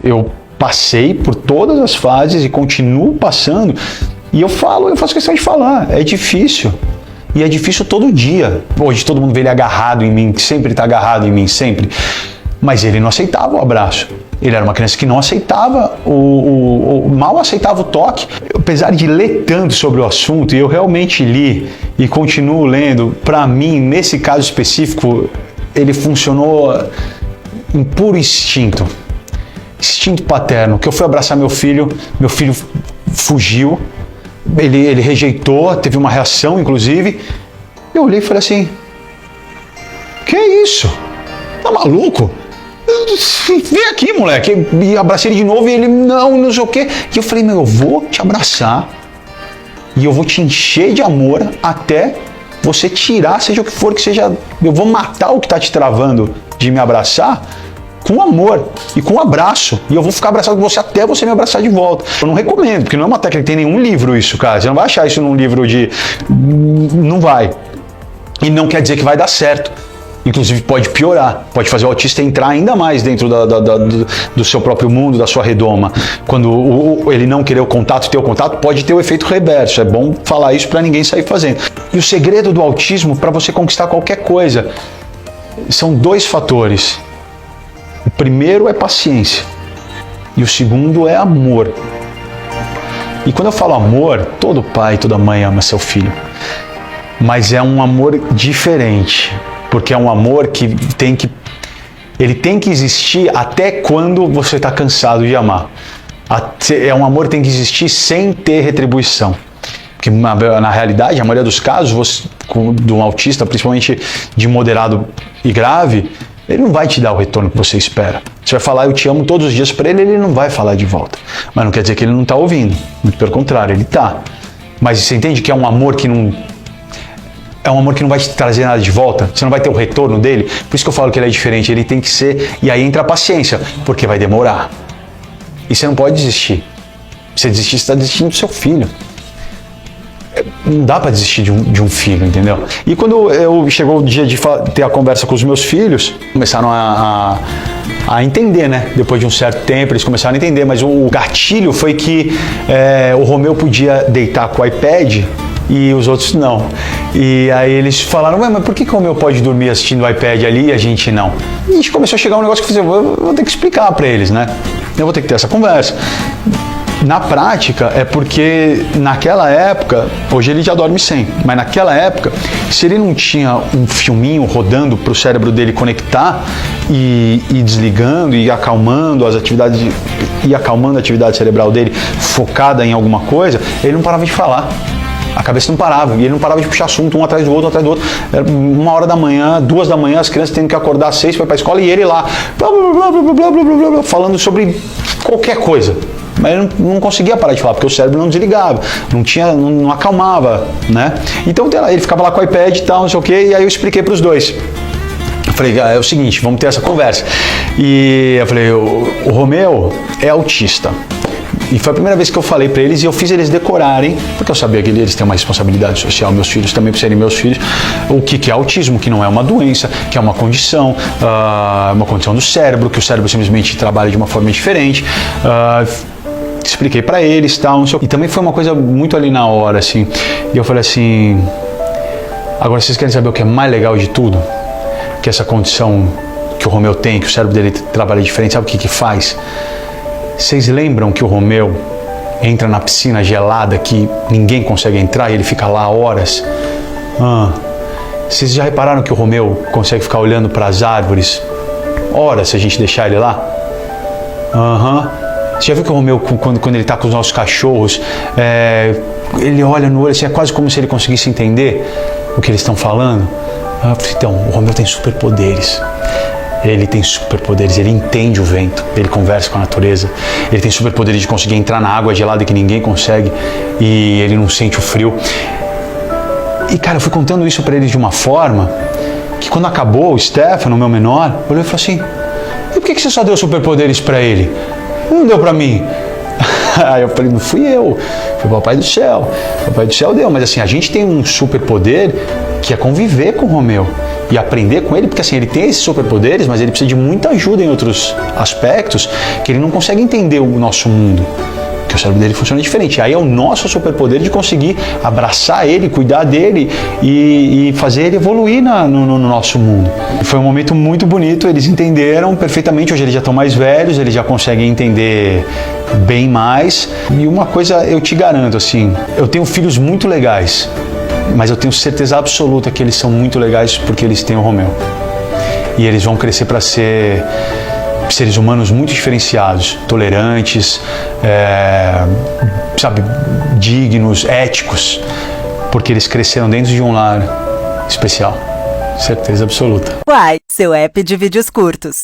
Eu passei por todas as fases e continuo passando. E eu faço questão de falar. É difícil. E é difícil todo dia. Hoje todo mundo vê ele agarrado em mim, sempre está agarrado em mim, sempre. Mas ele não aceitava o abraço. Ele era uma criança que não aceitava, mal aceitava o toque. Apesar de ler tanto sobre o assunto, e eu realmente li e continuo lendo, para mim, nesse caso específico, ele funcionou em puro instinto. Instinto paterno. Que eu fui abraçar meu filho fugiu, ele rejeitou, teve uma reação, inclusive. Eu olhei e falei assim, que é isso? Tá maluco? Vem aqui, moleque. E abracei ele de novo e ele, não sei o quê. E eu falei, eu vou te abraçar e eu vou te encher de amor até você tirar, seja o que for que seja. Eu vou matar o que tá te travando de me abraçar com amor e com abraço. E eu vou ficar abraçado com você até você me abraçar de volta. Eu não recomendo, porque não é uma técnica que tem nenhum livro isso, cara. Você não vai achar isso num livro de... Não vai. E não quer dizer que vai dar certo. Inclusive pode piorar, pode fazer o autista entrar ainda mais dentro do seu próprio mundo, da sua redoma. Quando ele não querer o contato, ter o contato, pode ter o efeito reverso. É bom falar isso para ninguém sair fazendo. E o segredo do autismo, para você conquistar qualquer coisa, são 2 fatores. O primeiro é paciência e o segundo é amor. E quando eu falo amor, todo pai, toda mãe ama seu filho. Mas é um amor diferente. Porque é um amor que ele tem que existir até quando você está cansado de amar. É um amor que tem que existir sem ter retribuição. Porque na realidade, a maioria dos casos, de um autista, principalmente de moderado e grave, ele não vai te dar o retorno que você espera. Você vai falar eu te amo todos os dias para ele, ele não vai falar de volta. Mas não quer dizer que ele não está ouvindo. Muito pelo contrário, ele está. Mas você entende que é um amor que não... É um amor que não vai te trazer nada de volta, você não vai ter o retorno dele. Por isso que eu falo que ele é diferente, ele tem que ser... E aí entra a paciência, porque vai demorar. E você não pode desistir. Se você desistir, você está desistindo do seu filho. Não dá para desistir de um filho, entendeu? E quando chegou o dia de ter a conversa com os meus filhos, começaram a entender, né? Depois de um certo tempo, eles começaram a entender. Mas o gatilho foi que o Romeu podia deitar com o iPad e os outros não. E aí eles falaram, mas por que o Romeu pode dormir assistindo o iPad ali e a gente não? E a gente começou a chegar a um negócio que eu vou ter que explicar para eles, né? Eu vou ter que ter essa conversa. Na prática, é porque naquela época, hoje ele já dorme sem, mas naquela época, se ele não tinha um filminho rodando para o cérebro dele conectar e desligando e acalmando as atividades, e acalmando a atividade cerebral dele focada em alguma coisa, ele não parava de falar. A cabeça não parava, e ele não parava de puxar assunto um atrás do outro, Era 1h da manhã, 2h da manhã, as crianças tendo que acordar às 6 para ir para a escola, e ele lá, blá, blá, blá, blá, blá, blá, blá, blá, falando sobre qualquer coisa. Mas ele não conseguia parar de falar, porque o cérebro não desligava, não acalmava, né? Então ele ficava lá com o iPad e tal, não sei o quê, e aí eu expliquei para os dois. Eu falei, é o seguinte, vamos ter essa conversa. E eu falei, o Romeu é autista. E foi a primeira vez que eu falei para eles e eu fiz eles decorarem, porque eu sabia que eles têm uma responsabilidade social, meus filhos também, por serem meus filhos, o que é autismo, que não é uma doença, que é uma condição do cérebro, que o cérebro simplesmente trabalha de uma forma diferente. Expliquei para eles, tal, não sei o quê. E também foi uma coisa muito ali na hora, assim. E eu falei assim, agora vocês querem saber o que é mais legal de tudo? Que essa condição que o Romeu tem, que o cérebro dele trabalha diferente, sabe o que faz? Vocês lembram que o Romeu entra na piscina gelada que ninguém consegue entrar e ele fica lá horas? Vocês já repararam que o Romeu consegue ficar olhando para as árvores horas se a gente deixar ele lá? Você já viu que o Romeu, quando ele está com os nossos cachorros, ele olha no olho assim, é quase como se ele conseguisse entender o que eles estão falando? Então, o Romeu tem superpoderes. Ele tem superpoderes, ele entende o vento, ele conversa com a natureza, ele tem superpoderes de conseguir entrar na água gelada que ninguém consegue e ele não sente o frio. E cara, eu fui contando isso para eles de uma forma que quando acabou, o Stefano, o meu menor, olhou e falou assim, e por que você só deu superpoderes para ele? Não deu para mim? Aí eu falei, não fui eu, foi o Papai do Céu. O Papai do Céu deu, mas assim, a gente tem um superpoder que é conviver com o Romeu e aprender com ele, porque assim, ele tem esses superpoderes, mas ele precisa de muita ajuda em outros aspectos que ele não consegue entender o nosso mundo. Porque o cérebro dele funciona diferente. Aí é o nosso superpoder de conseguir abraçar ele, cuidar dele e fazer ele evoluir no nosso mundo. Foi um momento muito bonito, eles entenderam perfeitamente. Hoje eles já estão mais velhos, eles já conseguem entender bem mais. E uma coisa eu te garanto, assim, eu tenho filhos muito legais, mas eu tenho certeza absoluta que eles são muito legais porque eles têm o Romeu. E eles vão crescer para ser seres humanos muito diferenciados, tolerantes, sabe, dignos, éticos, porque eles cresceram dentro de um lar especial. Certeza absoluta. Uai, seu app de vídeos curtos.